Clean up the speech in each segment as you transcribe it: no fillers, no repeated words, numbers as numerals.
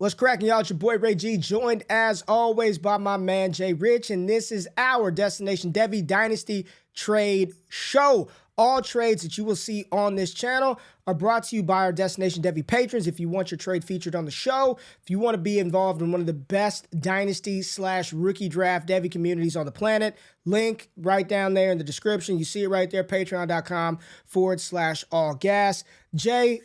What's cracking, y'all? It's your boy Ray G, joined as always by my man Jay Rich, and this is our Destination Devy Dynasty Trade Show. All trades that you will see on this channel are brought to you by our Destination Devy patrons. If you want your trade featured on the show, if you want to be involved in one of the best Dynasty/rookie draft Devy communities on the planet, link right down there in the description. You see it right there, patreon.com/allgas. Jay,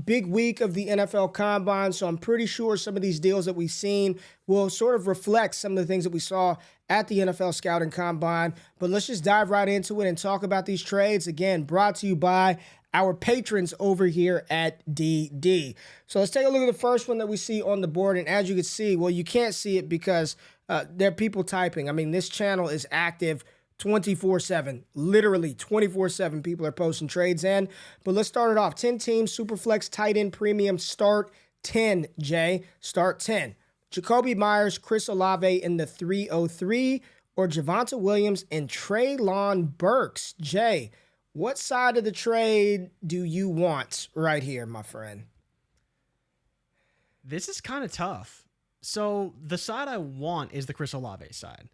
big week of the NFL Combine, so I'm pretty sure some of these deals that we've seen will sort of reflect some of the things that we saw at the NFL Scouting Combine. But let's just dive right into it and talk about these trades. Again, brought to you by our patrons over here at DD. So let's take a look at the first one that we see on the board. And as you can see, well, you can't see it because there are people typing. I mean, this channel is active 24/7, literally 24/7. People are posting trades in. But let's start it off. 10 teams, Superflex, tight end premium, start 10, Jay. Start 10. Jacoby Myers, Chris Olave in the 303, or Javonte Williams and Treylon Burks. Jay, what side of the trade do you want right here, my friend? This is kind of tough. So the side I want is the Chris Olave side.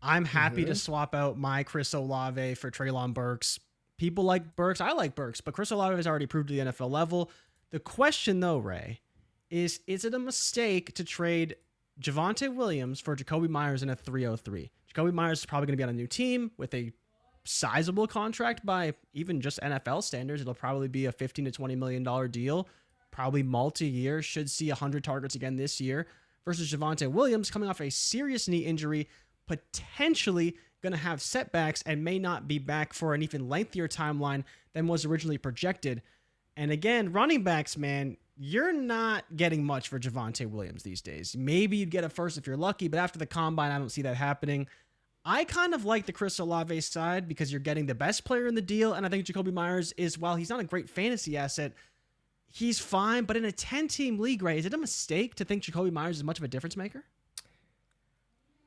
I'm happy to swap out my Chris Olave for Treylon Burks. People like Burks. I like Burks, but Chris Olave has already proved to the NFL level. The question, though, Ray, is it a mistake to trade Javonte Williams for Jacoby Myers in a 303? Jacoby Myers is probably going to be on a new team with a sizable contract by even just NFL standards. It'll probably be a $15 to $20 million deal, probably multi-year, should see 100 targets again this year, versus Javonte Williams coming off a serious knee injury, potentially going to have setbacks and may not be back for an even lengthier timeline than was originally projected. And again, running backs, man, you're not getting much for Javonte Williams these days. Maybe you'd get a first if you're lucky, but after the combine, I don't see that happening. I kind of like the Chris Olave side because you're getting the best player in the deal, and I think Jacoby Myers is, while he's not a great fantasy asset, he's fine, but in a 10-team league, Ray, is it a mistake to think Jacoby Myers is much of a difference maker?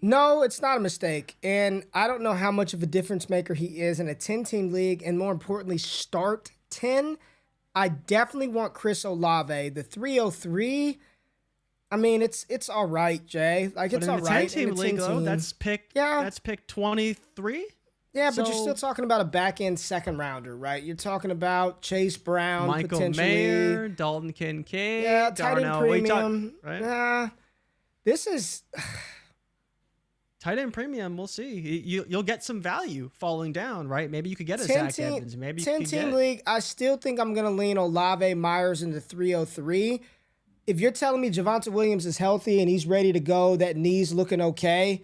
No, it's not a mistake, and I don't know how much of a difference maker he is in a 10-team league, and more importantly, start 10. I definitely want Chris Olave. The 303, I mean, it's all right, Jay. Like, it's all right. In a 10-team league, though, that's pick 23? Yeah, but you're still talking about a back-end second rounder, right? You're talking about Chase Brown, Michael potentially. Mayer, Dalton Kincaid, yeah, tight end premium. Right? This is tight end premium. We'll see. You'll get some value falling down, right? Maybe you could get a Zach Evans. Maybe 10-team league. I still think I'm going to lean Olave, Myers in the 303. If you're telling me Javonte Williams is healthy and he's ready to go, that knee's looking okay,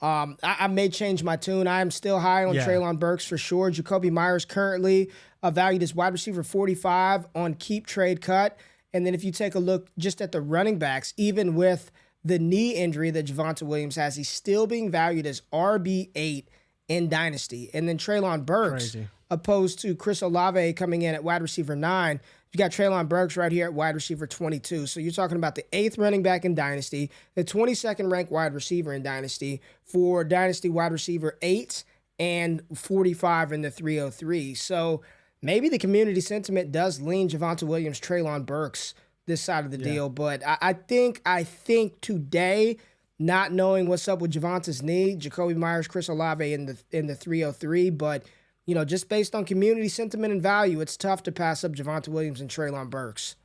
I may change my tune. I am still high on Treylon Burks for sure. Jacoby Myers currently valued as wide receiver 45 on Keep Trade Cut. And then if you take a look just at the running backs, even with the knee injury that Javonte Williams has, he's still being valued as RB8 in Dynasty. And then Treylon Burks, opposed to Chris Olave coming in at wide receiver 9, you got Treylon Burks right here at wide receiver 22. So you're talking about the 8th running back in Dynasty, the 22nd ranked wide receiver in Dynasty, for Dynasty wide receiver 8 and 45 in the 303. So maybe the community sentiment does lean Javonte Williams, Treylon Burks this side of the deal. But I think today, not knowing what's up with Javonte's knee, Jacoby Myers, Chris Olave in the 303, but you know, just based on community sentiment and value, it's tough to pass up Javonte Williams and Treylon Burks.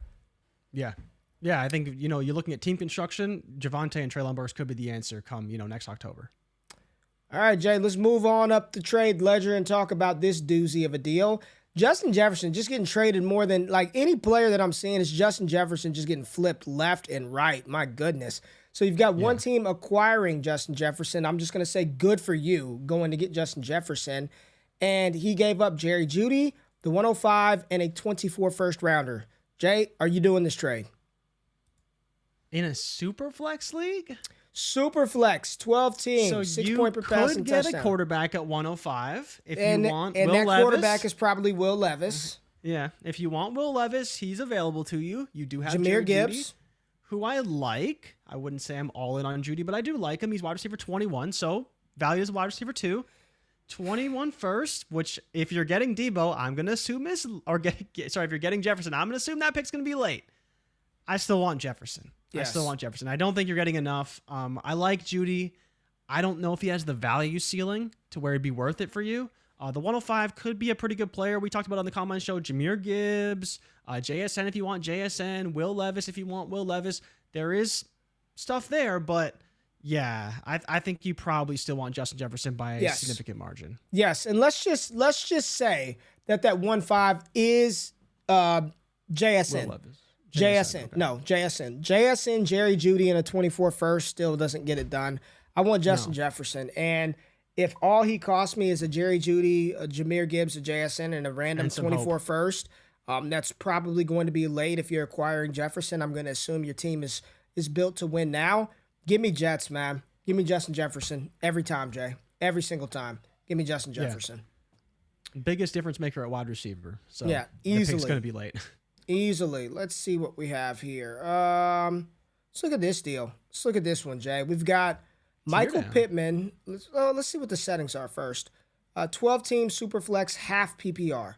Yeah. Yeah, I think, you're looking at team construction, Javonte and Treylon Burks could be the answer come, next October. All right, Jay, let's move on up the trade ledger and talk about this doozy of a deal. Justin Jefferson just getting traded more than, like, any player that I'm seeing is Justin Jefferson just getting flipped left and right. My goodness. So you've got one team acquiring Justin Jefferson. I'm just going to say good for you going to get Justin Jefferson. And he gave up Jerry Jeudy, the 105, and a 24 first rounder. Jay, are you doing this trade? In a Superflex league? Superflex, 12 teams, so 6 point per pass and touchdown. You could get a quarterback at 105 if you want and Will that Levis. Quarterback is probably Will Levis. Yeah, if you want Will Levis, he's available to you. You do have Jahmyr Gibbs, Jeudy, who I like. I wouldn't say I'm all in on Jeudy, but I do like him. He's wide receiver 21, so value as a wide receiver 2. 21 first, which if you're getting Debo, I'm going to assume if you're getting Jefferson, I'm going to assume that pick's going to be late. I still want Jefferson. I Yes. still want Jefferson. I don't think you're getting enough. I like Judy. I don't know if he has the value ceiling to where it'd be worth it for you. The 105 could be a pretty good player. We talked about on the Combine Show, Jahmyr Gibbs, JSN if you want JSN, Will Levis if you want Will Levis. There is stuff there, but yeah, I think you probably still want Justin Jefferson by a significant margin. Yes, and let's just say that 1.5 is JSN. Will Levis. JSN. Okay. No, JSN. JSN, Jerry Jeudy, and a 24 first still doesn't get it done. I want Justin Jefferson. And if all he cost me is a Jerry Jeudy, a Jahmyr Gibbs, a JSN, and a random 24 first, that's probably going to be late if you're acquiring Jefferson. I'm going to assume your team is built to win now. Give me Jets, man. Give me Justin Jefferson every time, Jay. Every single time. Give me Justin Jefferson. Biggest difference maker at wide receiver. So yeah, easily. The pick's going to be late. Easily. Let's see what we have here. Let's look at this deal. Let's look at this one, Jay. We've got Michael Pittman. Let's see what the settings are first. 12-team Superflex half PPR.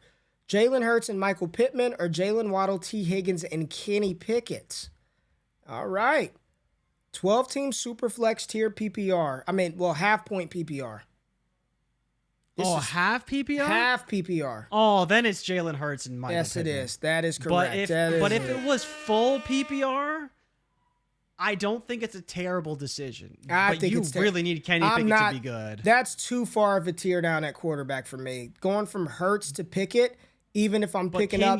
Jalen Hurts and Michael Pittman, or Jalen Waddle, T. Higgins, and Kenny Pickett. All right. 12-team Superflex tier PPR. Half-point PPR. Half PPR? Half PPR. Oh, then it's Jalen Hurts and Michael Pittman. Yes, it is. That is correct. But if it was full PPR, I don't think it's a terrible decision. I think you really need Kenny Pickett to be good. That's too far of a tier down at quarterback for me. Going from Hurts to Pickett, even if I'm picking up...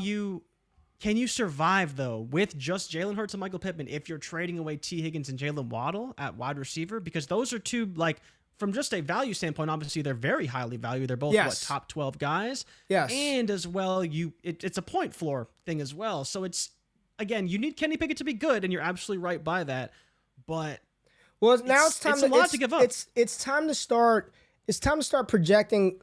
Can you survive, though, with just Jalen Hurts and Michael Pittman if you're trading away T. Higgins and Jalen Waddle at wide receiver? Because those are two, from just a value standpoint, obviously they're very highly valued. They're both, top 12 guys? Yes. And as well, it's a point floor thing as well. So it's, again, you need Kenny Pickett to be good, and you're absolutely right by that. But now it's time a lot to give up. It's time to start projecting,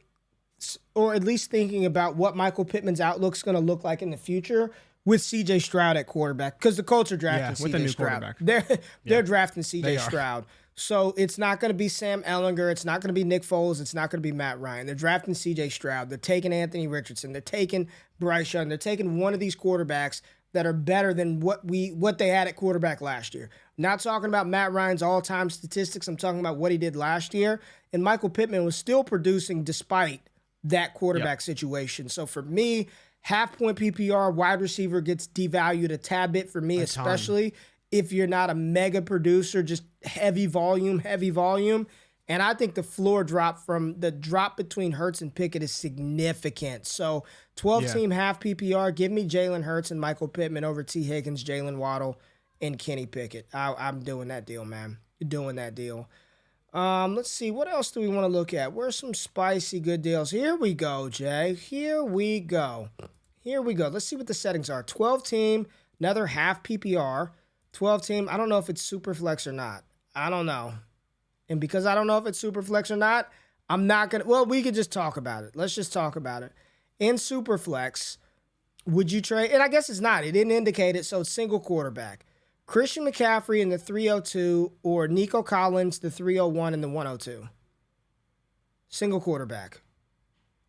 or at least thinking about what Michael Pittman's outlook's going to look like in the future with C.J. Stroud at quarterback, because the Colts are drafting C.J. Stroud. They're drafting C.J. Stroud. So it's not going to be Sam Ehlinger. It's not going to be Nick Foles. It's not going to be Matt Ryan. They're drafting C.J. Stroud. They're taking Anthony Richardson. They're taking Bryce Young. They're taking one of these quarterbacks that are better than what they had at quarterback last year. Not talking about Matt Ryan's all-time statistics. I'm talking about what he did last year. And Michael Pittman was still producing despite that quarterback situation. So for me, half-point PPR, wide receiver gets devalued a tad bit for me, especially if you're not a mega producer, just heavy volume. And I think the floor drop between Hurts and Pickett is significant. So 12-team half PPR, give me Jalen Hurts and Michael Pittman over T. Higgins, Jalen Waddle, and Kenny Pickett. I'm doing that deal, man. Doing that deal. Let's see. What else do we want to look at? Where's some spicy good deals? Here we go, Jay. Here we go. Let's see what the settings are. 12-team, another half PPR. 12-team, I don't know if it's Superflex or not. I don't know. And because I don't know if it's Superflex or not, I'm not going to... Well, we could just talk about it. Let's just talk about it. In Superflex, would you trade... And I guess it's not. It didn't indicate it, so it's single quarterback. Christian McCaffrey in the 302 or Nico Collins, the 301 and the 102. Single quarterback.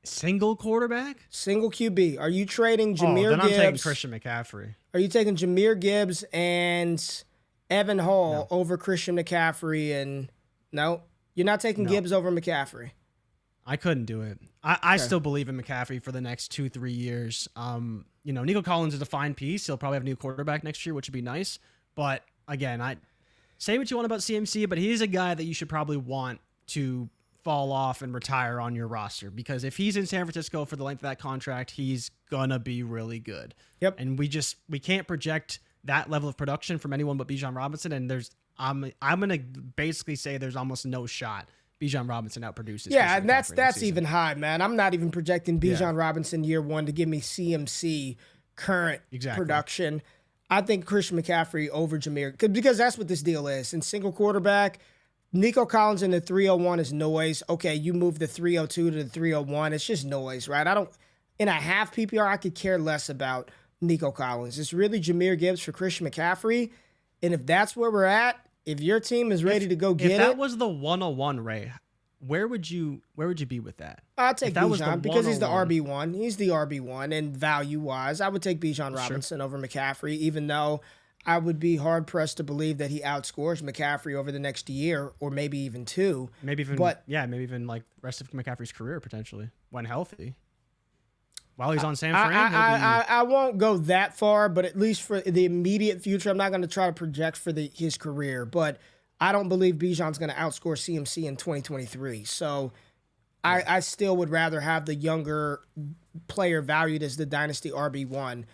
Single quarterback? Single QB. Are you trading Jahmyr then Gibbs? I'm taking Christian McCaffrey. Are you taking Jahmyr Gibbs and Evan Hall over Christian McCaffrey? And no, you're not taking Gibbs over McCaffrey. I couldn't do it. I still believe in McCaffrey for the next 2-3 years. Nico Collins is a fine piece. He'll probably have a new quarterback next year, which would be nice. But again, I say what you want about CMC, but he's a guy that you should probably want to fall off and retire on your roster, because if he's in San Francisco for the length of that contract, he's gonna be really good. Yep. And we can't project that level of production from anyone but Bijan Robinson. And I'm gonna basically say there's almost no shot Bijan Robinson outproduces. Yeah, and that's even high, man. I'm not even projecting Bijan Robinson year one to give me CMC current production. I think Christian McCaffrey over Jahmyr, because that's what this deal is. In single quarterback, Nico Collins in the 301 is noise. Okay, you move the 302 to the 301. It's just noise, right? In a half PPR, I could care less about Nico Collins. It's really Jahmyr Gibbs for Christian McCaffrey. And if that's where we're at, if your team is ready to go get it. If that was the 101, Ray, where would you be with that? I'd take Bijan because he's the RB1. He's the RB1, and value-wise, I would take Bijan Robinson over McCaffrey, even though I would be hard pressed to believe that he outscores McCaffrey over the next year or maybe even two. Maybe even, But maybe even like rest of McCaffrey's career potentially when healthy. While he's on San Fran, I won't go that far, but at least for the immediate future, I'm not going to try to project for his career. But I don't believe Bijan's going to outscore CMC in 2023. So I still would rather have the younger player valued as the Dynasty RB1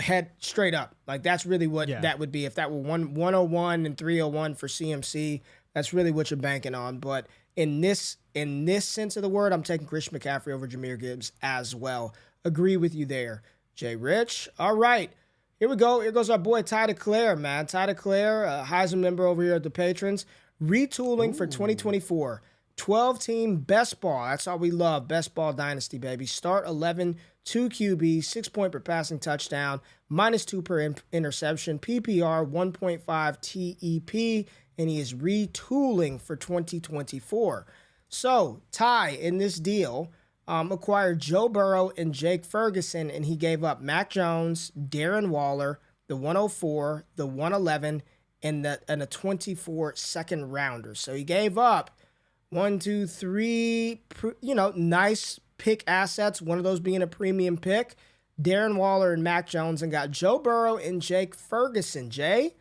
head straight up. Like that's really what that would be. If that were 101 and 301 for CMC, that's really what you're banking on. But in this sense of the word, I'm taking Christian McCaffrey over Jahmyr Gibbs as well. Agree with you there, Jay Rich. All right. Here we go. Here goes our boy Ty DeClaire, man. Ty DeClaire, a Heisman member over here at the Patrons. Retooling for 2024. 12-team best ball. That's all we love. Best ball dynasty, baby. Start 11, 2 QB, 6 point per passing touchdown, -2 per interception, PPR 1.5 TEP, and he is retooling for 2024. So, Ty, in this deal, acquired Joe Burrow and Jake Ferguson, and he gave up Mac Jones, Darren Waller, the 104, the 111, and a 24 second rounder. So he gave up 1, 2, 3, nice pick assets, one of those being a premium pick, Darren Waller and Mac Jones, and got Joe Burrow and Jake Ferguson. Jay,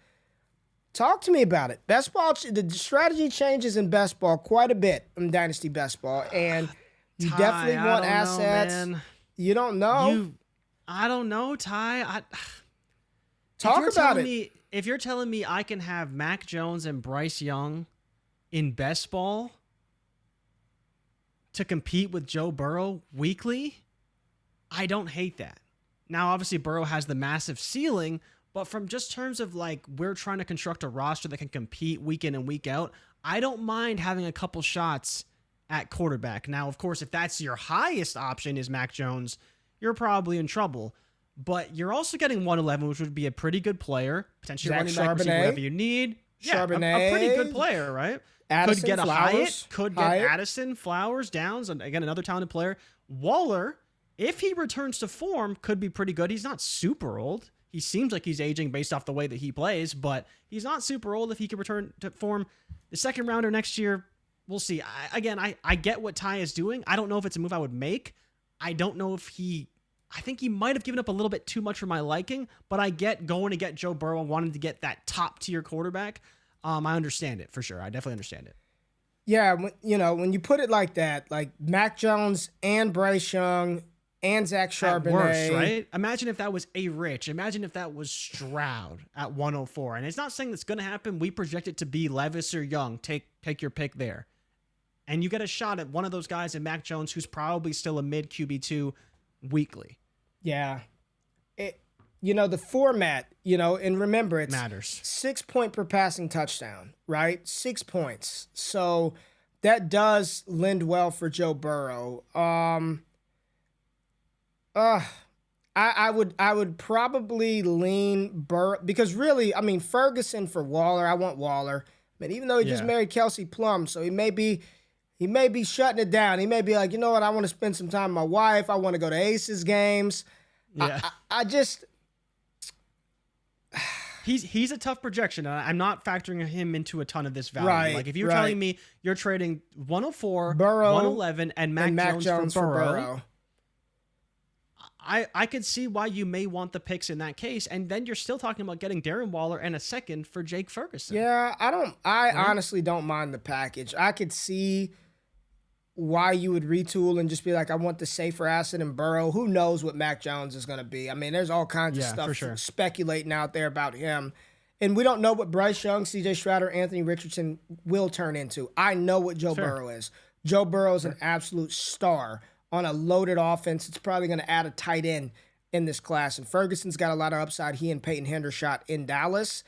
talk to me about it. Best ball, the strategy changes in best ball quite a bit in Dynasty Best Ball, and you definitely want assets. You don't know. I don't know, Ty. Talk about it. If you're telling me I can have Mac Jones and Bryce Young in best ball to compete with Joe Burrow weekly, I don't hate that. Now, obviously, Burrow has the massive ceiling, but from just terms of like we're trying to construct a roster that can compete week in and week out, I don't mind having a couple shots at quarterback. Now, of course, if that's your highest option is Mac Jones, you're probably in trouble. But you're also getting 111, which would be a pretty good player. Potentially running back, receiver, whatever you need. Yeah, a pretty good player, right? Addison, could get Flowers, a Hyatt, could get Addison, Flowers, Downs, and again, another talented player. Waller, if he returns to form, could be pretty good. He's not super old. He seems like he's aging based off the way that he plays, but he's not super old if he could return to form. The second rounder next year, we'll see. I get what Ty is doing. I don't know if it's a move I would make. I don't know if I think he might have given up a little bit too much for my liking, but I get going to get Joe Burrow and wanting to get that top tier quarterback. I understand it for sure. I definitely understand it. Yeah, when you put it like that, like Mac Jones and Bryce Young and Zach Charbonnet. At worst, right? Imagine if that was A. Rich. Imagine if that was Stroud at 104. And it's not saying that's going to happen. We project it to be Levis or Young. Take your pick there. And you get a shot at one of those guys in Mac Jones, who's probably still a mid QB2 weekly. Yeah. The format, and remember, it's matters. 6 point per passing touchdown, right? 6 points. So that does lend well for Joe Burrow. I would probably lean Burrow because really, I mean, Ferguson for Waller. I want Waller. But even though he just married Kelsey Plum, so he may be shutting it down. He may be like, you know what? I want to spend some time with my wife. I want to go to Aces games. Yeah. I just. He's a tough projection. I'm not factoring him into a ton of this value. Right, like if you're telling me you're trading 104, Burrow, 111, and Mac Jones for Burrow. I could see why you may want the picks in that case, and then you're still talking about getting Darren Waller and a second for Jake Ferguson. Yeah, I honestly don't mind the package. I could see why you would retool and just be like, I want the safer asset in Burrow. Who knows what Mac Jones is going to be? I mean, there's all kinds of stuff speculating out there about him. And we don't know what Bryce Young, CJ Stroud, or Anthony Richardson will turn into. I know what Joe Burrow is. Joe Burrow is an absolute star on a loaded offense. It's probably going to add a tight end in this class. And Ferguson's got a lot of upside. He and Peyton Hendershot in Dallas.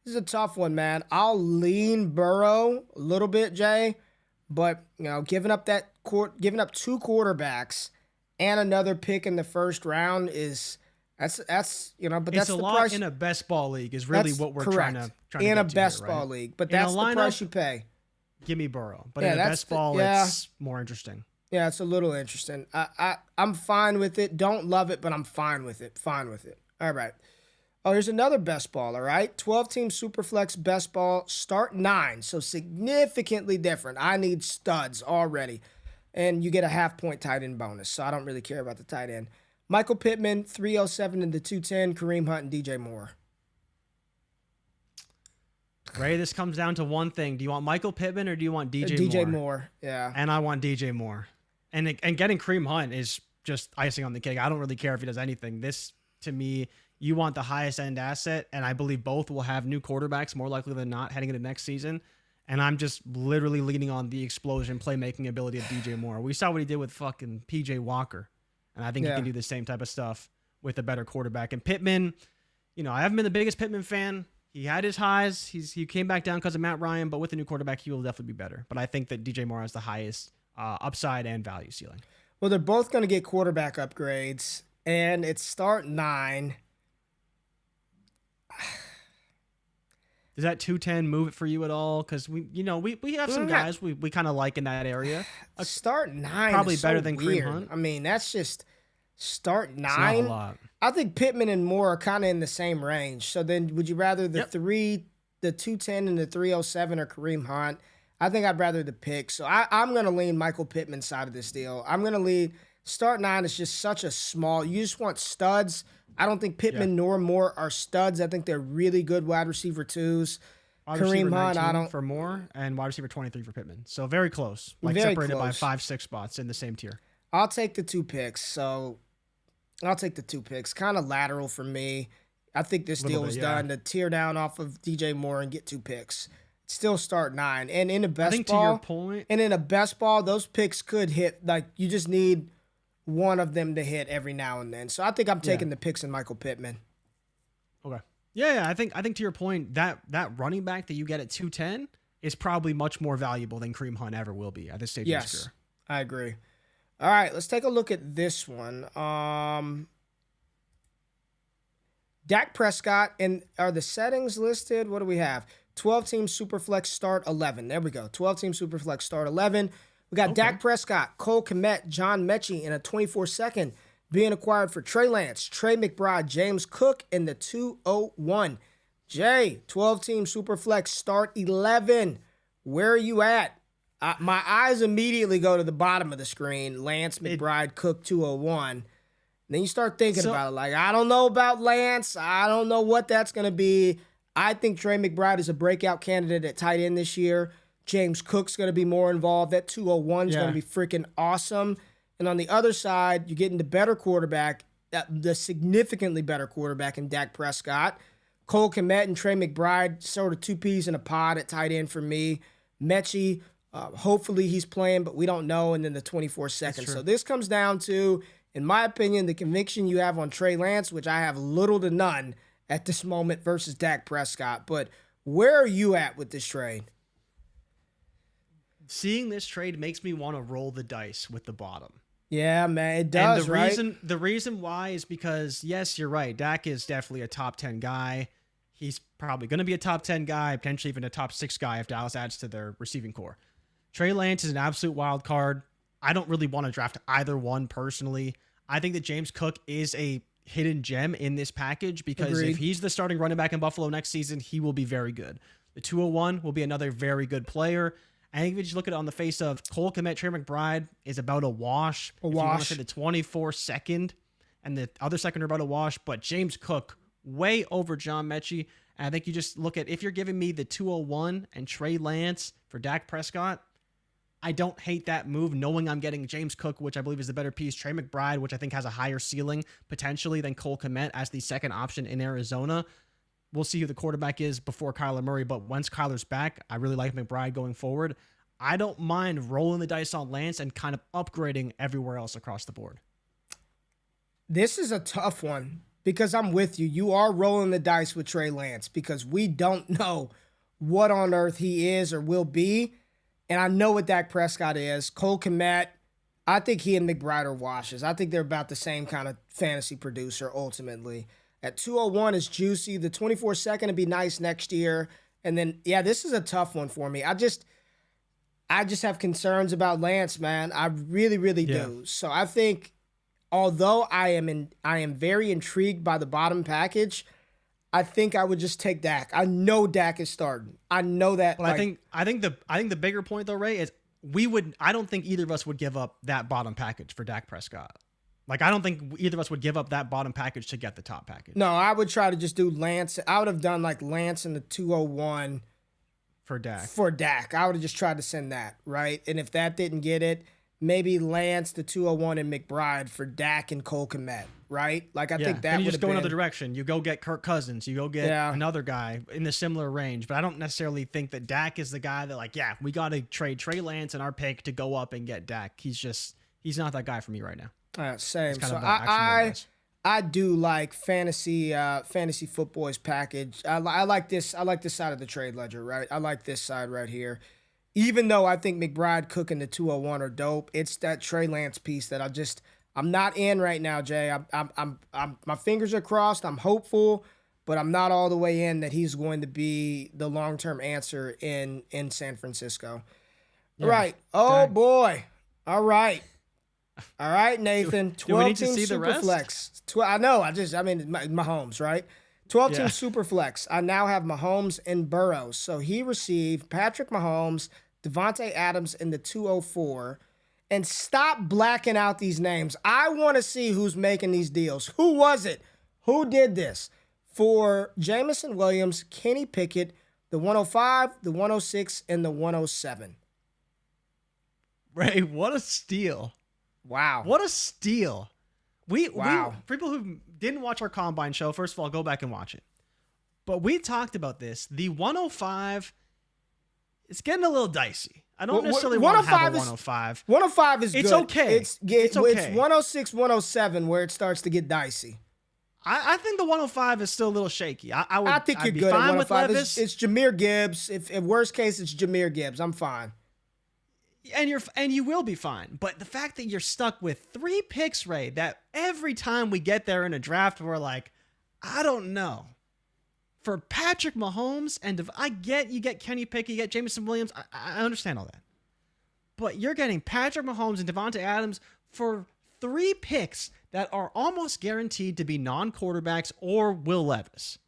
This is a tough one, man. I'll lean Burrow a little bit, Jay. But, giving up 2 quarterbacks and another pick in the first round is that's but that's a the lot price in a best ball league is really what we're correct. trying to in get a best here, ball right? league. But in that's the lineup, price you pay. Give me Burrow, but in a best ball, it's more interesting. Yeah, it's a little interesting. I'm fine with it. Don't love it, but I'm fine with it. All right. Oh, here's another best ball, all right? 12-team Superflex best ball, start 9. So significantly different. I need studs already. And you get a half-point tight end bonus, so I don't really care about the tight end. Michael Pittman, 307 and the 210, Kareem Hunt, and DJ Moore. Ray, this comes down to one thing. Do you want Michael Pittman or do you want DJ Moore? DJ Moore, yeah. And I want DJ Moore. And getting Kareem Hunt is just icing on the cake. I don't really care if he does anything. This, to me, you want the highest end asset, and I believe both will have new quarterbacks more likely than not heading into next season. And I'm just literally leaning on the explosion playmaking ability of DJ Moore. We saw what he did with fucking PJ Walker, and I think he can do the same type of stuff with a better quarterback. And Pittman, I haven't been the biggest Pittman fan. He had his highs. He came back down because of Matt Ryan, but with a new quarterback, he will definitely be better. But I think that DJ Moore has the highest upside and value ceiling. Well, they're both going to get quarterback upgrades, and it's start 9. Does that 210 move it for you at all? Because we have some guys we kind of like in that area. Start 9 probably is better so than weird. Kareem Hunt. I mean, that's just start 9. It's not a lot. I think Pittman and Moore are kind of in the same range. So then, would you rather the 210 and the 307 or Kareem Hunt? I think I'd rather the pick. So I'm going to lean Michael Pittman's side of this deal. I'm going to lean start 9 is just such a small. You just want studs. I don't think Pittman nor Moore are studs. I think they're really good wide receiver 2s. Kareem Hunt, I don't for Moore, and wide receiver 23 for Pittman. So very close, very separated close. By 5-6 spots in the same tier. I'll take the 2 picks. So I'll take the 2 picks. Kind of lateral for me. I think this deal was done to tear down off of DJ Moore and get 2 picks. Still start 9, and in a best ball. To your point, and in a best ball, those picks could hit. Like you just need one of them to hit every now and then. So I think I'm taking the picks in Michael Pittman. Okay. Yeah. I think to your point, that running back that you get at 210 is probably much more valuable than Kareem Hunt ever will be at this stage of his career. I agree. All right, let's take a look at this one. Dak Prescott, and are the settings listed? What do we have? 12-team Superflex start 11. There we go. 12-team Superflex start 11. We got Dak Prescott, Cole Kmet, John Mechie in a 24-second being acquired for Trey Lance, Trey McBride, James Cook in the 201. Jay, 12-team Superflex start 11. Where are you at? My eyes immediately go to the bottom of the screen. Lance, McBride, Cook, 201. Then you start thinking about it. Like, I don't know about Lance. I don't know what that's going to be. I think Trey McBride is a breakout candidate at tight end this year. James Cook's going to be more involved. That 201 is going to be freaking awesome. And on the other side, you're getting the better quarterback, the significantly better quarterback in Dak Prescott. Cole Kmet and Trey McBride, sort of 2 peas in a pod at tight end for me. Mechie, hopefully he's playing, but we don't know. And then the 24 seconds. So this comes down to, in my opinion, the conviction you have on Trey Lance, which I have little to none at this moment versus Dak Prescott. But where are you at with this trade? Seeing this trade makes me want to roll the dice with the bottom. Yeah, man, it does, and the reason why is because, yes, you're right. Dak is definitely a top 10 guy. He's probably going to be a top 10 guy, potentially even a top 6 guy if Dallas adds to their receiving core. Trey Lance is an absolute wild card. I don't really want to draft either one personally. I think that James Cook is a hidden gem in this package because if he's the starting running back in Buffalo next season, he will be very good. The 201 will be another very good player. I think if you just look at it on the face of Cole Kmet, Trey McBride is about a wash. If you want to say the 24 second and the other second are about a wash, but James Cook way over John Mechie. And I think you just look at, if you're giving me the 201 and Trey Lance for Dak Prescott, I don't hate that move knowing I'm getting James Cook, which I believe is the better piece, Trey McBride, which I think has a higher ceiling potentially than Cole Kmet as the second option in Arizona. We'll see who the quarterback is before Kyler Murray, but once Kyler's back, I really like McBride going forward. I don't mind rolling the dice on Lance and kind of upgrading everywhere else across the board. This is a tough one because I'm with you. You are rolling the dice with Trey Lance because we don't know what on earth he is or will be. And I know what Dak Prescott is. Cole Kmet, I think he and McBride are washes. I think they're about the same kind of fantasy producer ultimately. At 201 is juicy. The 24 second would be nice next year. And then, this is a tough one for me. I just have concerns about Lance, man. I really, really do. So I think, although I am very intrigued by the bottom package, I think I would just take Dak. I know Dak is starting. I know that. But I think the bigger point though, Ray, is I don't think either of us would give up that bottom package for Dak Prescott. Like, I don't think either of us would give up that bottom package to get the top package. No, I would try to just do Lance. I would have done like Lance in the 201 for Dak. For Dak. I would have just tried to send that, right? And if that didn't get it, maybe Lance, the 201, and McBride for Dak and Cole Kmet, right? Like, I think that and you would just go another direction. You go get Kirk Cousins. You go get another guy in the similar range. But I don't necessarily think that Dak is the guy that, like, we got to trade Trey Lance and our pick to go up and get Dak. He's not that guy for me right now. Same. So I do like fantasy football's package. I like this. I like this side of the trade ledger, right? I like this side right here. Even though I think McBride, Cook, and the 201 are dope, it's that Trey Lance piece that I'm not in right now, Jay. I'm my fingers are crossed. I'm hopeful, but I'm not all the way in that he's going to be the long-term answer in San Francisco. Yeah. Right. Oh boy. All right. All right, Nathan. 12-team Superflex. I know. Mahomes, right? 12-team Superflex. I now have Mahomes and Burrow. So he received Patrick Mahomes, Devontae Adams in the 204. And stop blacking out these names. I want to see who's making these deals. Who was it? Who did this? For Jameson Williams, Kenny Pickett, the 105, the 106, and the 107. Ray, what a steal. Wow. What a steal. We people who didn't watch our Combine show, first of all, go back and watch it. But we talked about this. The 105, it's getting a little dicey. I don't necessarily want to have a 105. 105 is it's good. Okay. It's okay. It's 106, 107 where it starts to get dicey. I think the 105 is still a little shaky. I think you're good at 105. It's Jahmyr Gibbs. If worst case, it's Jahmyr Gibbs. I'm fine. And you will be fine. But the fact that you're stuck with 3 picks, Ray, that every time we get there in a draft, we're like, I don't know. For Patrick Mahomes, and I get you get Kenny Pickett, you get Jameson Williams. I understand all that. But you're getting Patrick Mahomes and Devontae Adams for 3 picks that are almost guaranteed to be non-quarterbacks or Will Levis.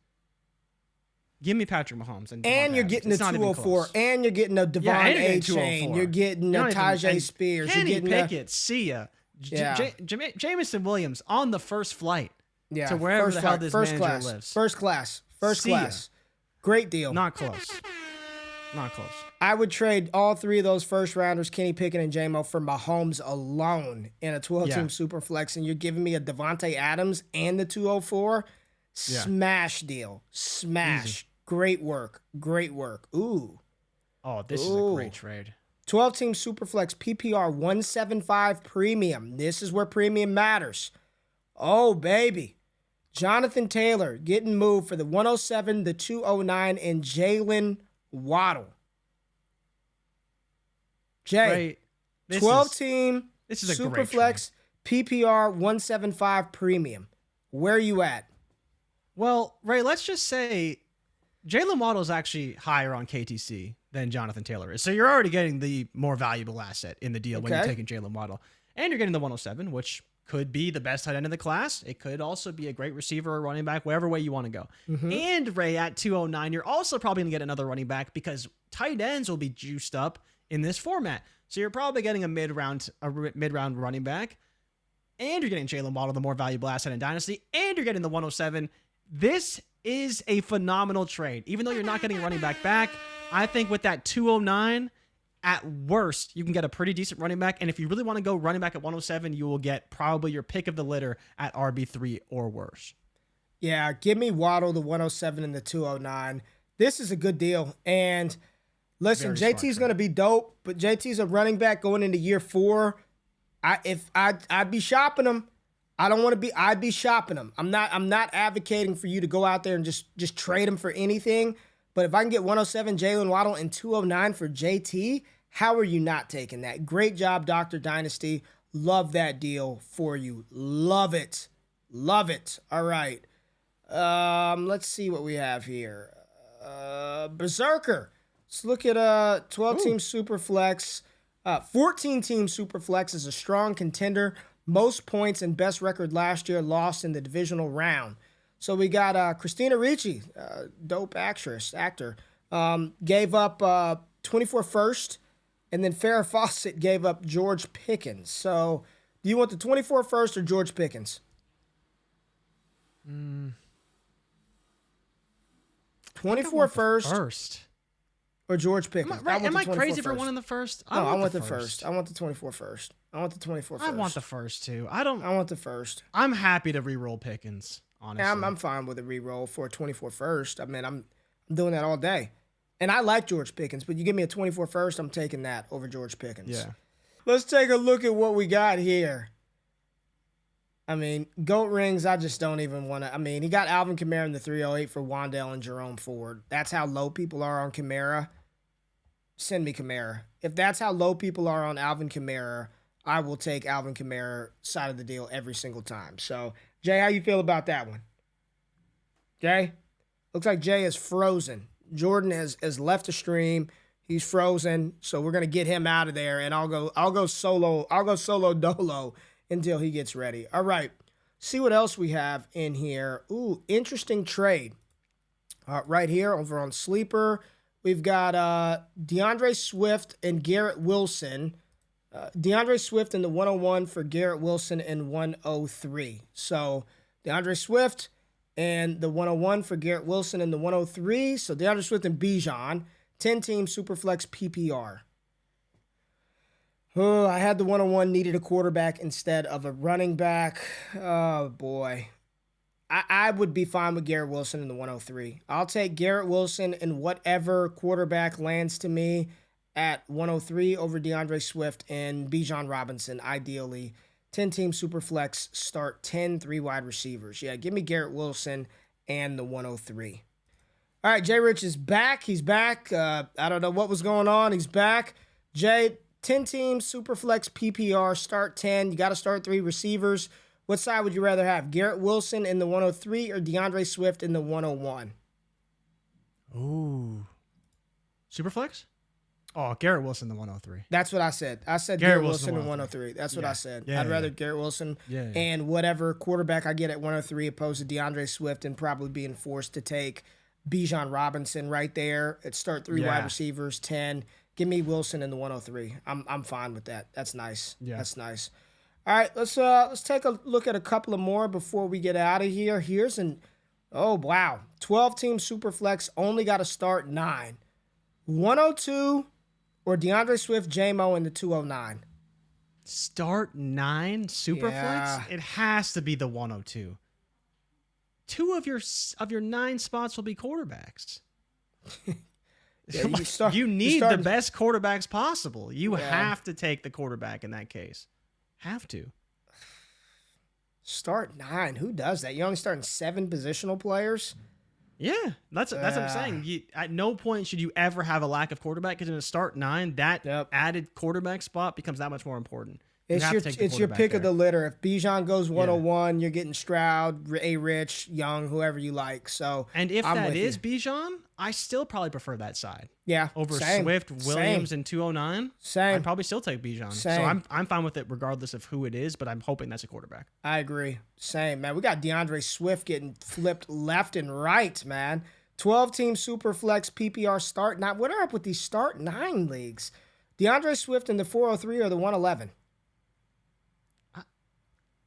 Give me Patrick Mahomes. And you're getting the 204. And you're getting a Devon A. Chain. You're getting a Tajay Spears. Kenny Pickett, see ya. Jameson Williams on the first flight to wherever the hell this manager lives. First class. Great deal. Not close. I would trade all 3 of those first rounders, Kenny Pickett and J-Mo, for Mahomes alone in a 12-team Superflex. And you're giving me a Devontae Adams and the 204. Smash deal. Smash. Easy. Great work. Ooh. Oh, this is a great trade. 12-team Superflex PPR 175 premium. This is where premium matters. Oh, baby. Jonathan Taylor getting moved for the 107, the 209, and Jalen Waddle. Jay, 12-team Superflex PPR 175 premium. Where are you at? Well, Ray, let's just say Jalen Waddle is actually higher on KTC than Jonathan Taylor is. So you're already getting the more valuable asset in the deal when you're taking Jalen Waddle. And you're getting the 107, which could be the best tight end in the class. It could also be a great receiver or running back, wherever way you want to go. Mm-hmm. And Ray, at 209, you're also probably going to get another running back because tight ends will be juiced up in this format. So you're probably getting a mid-round running back. And you're getting Jalen Waddle, the more valuable asset in Dynasty. And you're getting the 107. This is a phenomenal trade. Even though you're not getting a running back, I think with that 209, at worst, you can get a pretty decent running back. And if you really want to go running back at 107, you will get probably your pick of the litter at RB3 or worse. Yeah, give me Waddle, the 107 and the 209. This is a good deal. And listen, JT's going to be dope, but JT's a running back going into year 4. I'd be shopping him. I'd be shopping him. I'm not advocating for you to go out there and just trade him for anything. But if I can get 107 Jalen Waddle and 209 for JT, how are you not taking that? Great job, Dr. Dynasty. Love that deal for you. Love it. All right. Let's see what we have here. Berserker. Let's look at 12-team Superflex. 14-team Superflex is a strong contender. Most points and best record last year, lost in the divisional round. So we got Christina Ricci, dope actor, gave up 24 first, and then Farrah Fawcett gave up George Pickens. So do you want the 24 first or George Pickens? 24 first or George Pickens? Am I crazy for one in the first? No, I want the first. I want the 24 first. I want the 24 first. I want the first too. I want the first. I'm happy to re-roll Pickens, honestly. Yeah, I'm fine with a re-roll for a 24 first. I mean, I'm doing that all day. And I like George Pickens, but you give me a 24 first, I'm taking that over George Pickens. Yeah. Let's take a look at what we got here. I mean, GOAT rings, I just don't even want to. I mean, he got Alvin Kamara in the 308 for Wan'Dale and Jerome Ford. That's how low people are on Kamara. Send me Kamara. If that's how low people are on Alvin Kamara, I will take Alvin Kamara side of the deal every single time. So, Jay, how you feel about that one? Jay? Looks like Jay is frozen. Jordan has left the stream. He's frozen, so we're gonna get him out of there, and I'll go solo dolo until he gets ready. All right, see what else we have in here. Ooh, interesting trade. Right here over on Sleeper, we've got DeAndre Swift and Garrett Wilson. DeAndre Swift in the 101 for Garrett Wilson in 103. So DeAndre Swift and the 101 for Garrett Wilson in the 103. So DeAndre Swift and Bijan. 10-team Superflex PPR. Oh, I had the 101, needed a quarterback instead of a running back. Oh, boy. I would be fine with Garrett Wilson in the 103. I'll take Garrett Wilson and whatever quarterback lands to me at 103 over DeAndre Swift and Bijan Robinson, ideally. 10-team Superflex, start 10 3-wide receivers. Yeah, give me Garrett Wilson and the 103. All right, Jay Rich is back. He's back. I don't know what was going on. He's back. Jay, 10-team Superflex PPR, start 10. You got to start 3 receivers. What side would you rather have? Garrett Wilson in the 103 or DeAndre Swift in the 101? Ooh. Superflex? Oh, Garrett Wilson, the 103. That's what I said. I said Garrett Wilson in 103. That's what I said. Yeah, I'd rather Garrett Wilson and whatever quarterback I get at 103 opposed to DeAndre Swift and probably being forced to take Bijan Robinson right there at start 3 wide receivers, 10. Give me Wilson in the 103. I'm fine with that. That's nice. Yeah. That's nice. All right, let's take a look at a couple of more before we get out of here. Here's 12-team Superflex, only got to start 9. 102 or DeAndre Swift, J-Mo in the 209. Start 9 Superflex? Yeah. It has to be the 102. 2 of your 9 spots will be quarterbacks. You need the best quarterbacks possible. You have to take the quarterback in that case. Have to. Start 9. Who does that? You're only starting 7 positional players? Yeah, that's what I'm saying. At no point should you ever have a lack of quarterback, because in a start 9, that added quarterback spot becomes that much more important. It's your pick of the litter. If Bijan goes 101, you're getting Stroud, A-Rich, Young, whoever you like. So, and if that is Bijan, I still probably prefer that side. Yeah, over Swift, Williams, and 209. Same. I'd probably still take Bijan. So I'm fine with it regardless of who it is, but I'm hoping that's a quarterback. I agree. Same, man. We got DeAndre Swift getting flipped left and right, man. 12-team Superflex PPR start 9. What are up with these start 9 leagues? DeAndre Swift in the 403 or the 111?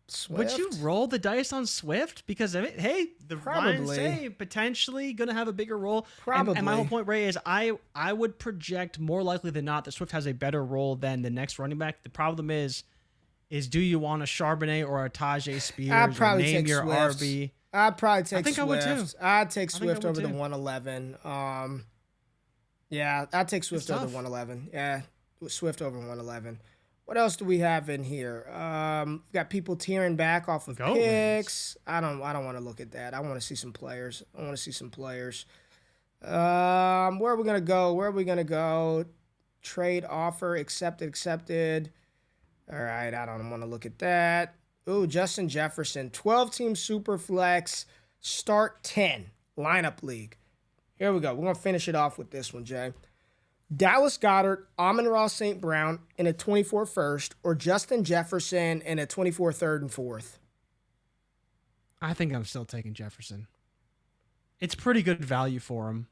Swift? Would you roll the dice on Swift? Because of it, hey, the Ryan say potentially going to have a bigger role. Probably. And my whole point, Ray, is I would project more likely than not that Swift has a better role than the next running back. The problem is do you want a Charbonnet or a Tajay Spears? I'd probably name take your Swift. RB. I'd probably take Swift. I would too. I'd take Swift over the 111. Yeah, I'd take Swift over the 111. Yeah, Swift over 111. What else do we have in here? We've got people tearing back off of picks. I don't want to look at that. I want to see some players. Where are we gonna go? Trade offer accepted. All right, I don't want to look at that. Ooh, Justin Jefferson, 12-team Superflex, start 10 lineup league. Here we go. We're gonna finish it off with this one, Jay. Dallas Goedert, Amon-Ra St. Brown in a 24 first, or Justin Jefferson in a 24 third and fourth? I think I'm still taking Jefferson. It's pretty good value for him.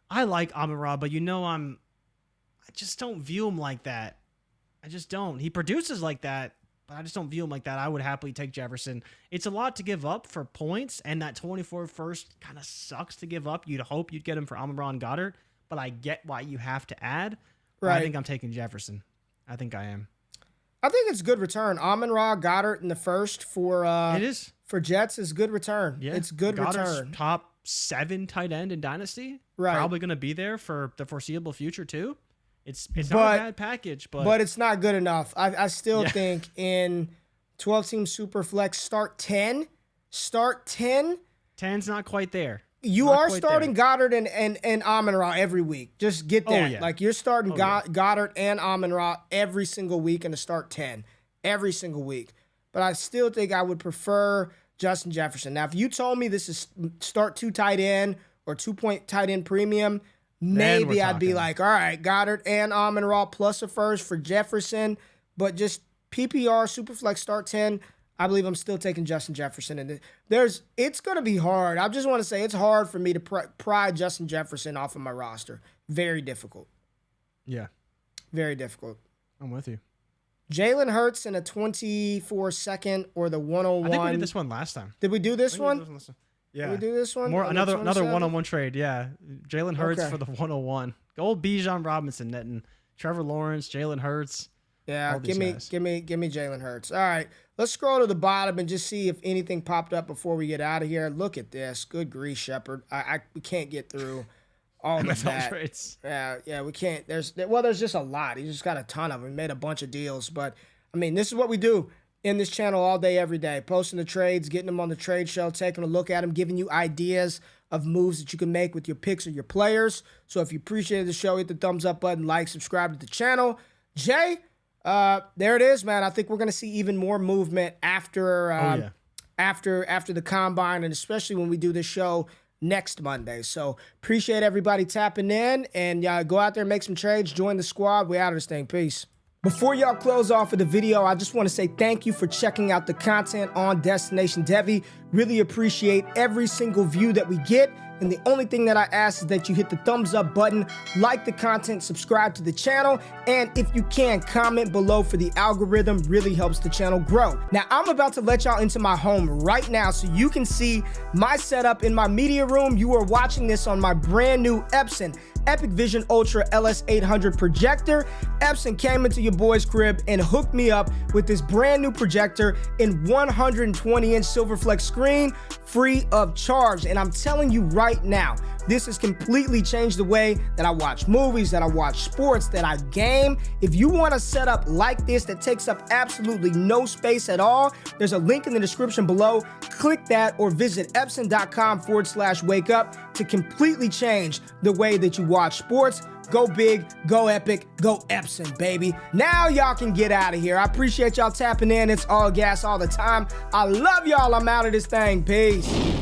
I like Amon-Ra, but I just don't view him like that. I just don't. He produces like that, but I just don't view him like that. I would happily take Jefferson. It's a lot to give up for points, and that 24 first kind of sucks to give up. You'd hope you'd get him for Amon-Ra and Goddard, but I get why you have to add. Right. I think I'm taking Jefferson. I think I am. I think it's good return. Amon-Ra, Goddard in the first for it is. For Jets is good return. Yeah. It's good Goddard's return. Top 7 tight end in Dynasty. Right. Probably going to be there for the foreseeable future too. It's not a bad package, but it's not good enough. I still think in 12-team Superflex, start 10. 10's not quite there. You are starting Goddard and Amon-Ra every week. Just get that. Oh, yeah. Like, you're starting Goddard and Amon-Ra every single week in the start 10. Every single week. But I still think I would prefer Justin Jefferson. Now, if you told me this is start 2 tight end or 2-point tight end premium, maybe I'd be like, all right, Goddard and Amon-Ra plus a first for Jefferson. But just PPR, Superflex, start 10, I believe I'm still taking Justin Jefferson. And it's going to be hard. I just want to say it's hard for me to pry Justin Jefferson off of my roster. Very difficult. Yeah. Very difficult. I'm with you. Jalen Hurts in a 24-second or the 101. I think we did this one last time. Did we do this one? Yeah. Did we do this one? Another one-on-one trade. Yeah. Jalen Hurts for the 101. Old Bijan Robinson netting Trevor Lawrence, Jalen Hurts. Yeah, give me Jalen Hurts. All right, let's scroll to the bottom and just see if anything popped up before we get out of here. Look at this. Good grief, Shepard. We can't get through all of that. Trades. Yeah, we can't. There's just a lot. He just got a ton of them. He made a bunch of deals, but I mean, this is what we do in this channel all day, every day, posting the trades, getting them on the trade show, taking a look at them, giving you ideas of moves that you can make with your picks or your players. So if you appreciated the show, hit the thumbs up button, like, subscribe to the channel. Jay, there it is, man. I think we're going to see even more movement after the combine, and especially when we do this show next Monday. So appreciate everybody tapping in, and go out there, make some trades, join the squad. We out of this thing. Peace. Before y'all close off of the video, I just want to say thank you for checking out the content on Destination Devy. Really appreciate every single view that we get. And the only thing that I ask is that you hit the thumbs up button, like the content, subscribe to the channel, and if you can, comment below for the algorithm. Really helps the channel grow. Now, I'm about to let y'all into my home right now so you can see my setup in my media room. You are watching this on my brand new Epson Epic Vision Ultra LS800 projector. Epson came into your boy's crib and hooked me up with this brand new projector in 120-inch Superflex screen, free of charge. And I'm telling you right now, this has completely changed the way that I watch movies, that I watch sports, that I game. If you want a setup like this that takes up absolutely no space at all, there's a link in the description below. Click that or visit epson.com/wakeup to completely change the way that you watch sports. Go big, go epic, go Epson, baby. Now y'all can get out of here. I appreciate y'all tapping in. It's all gas all the time. I love y'all. I'm out of this thing. Peace.